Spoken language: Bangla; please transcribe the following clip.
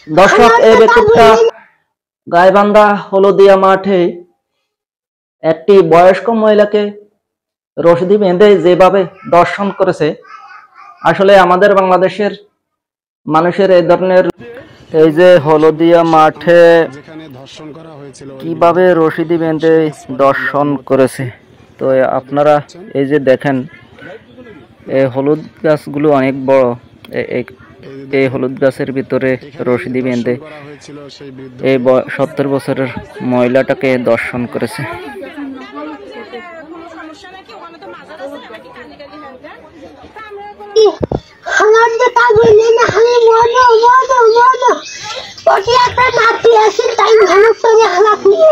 দর্শক, এই ব্যক্তিটা গাইবান্ধা হলদিয়া মাঠে একটি বয়স্ক মহিলাকে রশিদি বেঁধে যেভাবে দর্শন করেছে, আসলে আমাদের বাংলাদেশের মানুষের এই ধরনের, এই যে হলদিয়া মাঠে কিভাবে রশিদি বেঁধে দর্শন করেছে, তো আপনারা এই যে দেখেন, এই হলুদ গাছগুলো অনেক বড়। এই হলুদ গাছের ভিতরে রশিদি বেঁধে এই 70 বছরের মহিলাটাকে দর্শন করেছে। একটা নাতি আছে, তাই ভালো করে হালাত নিয়ে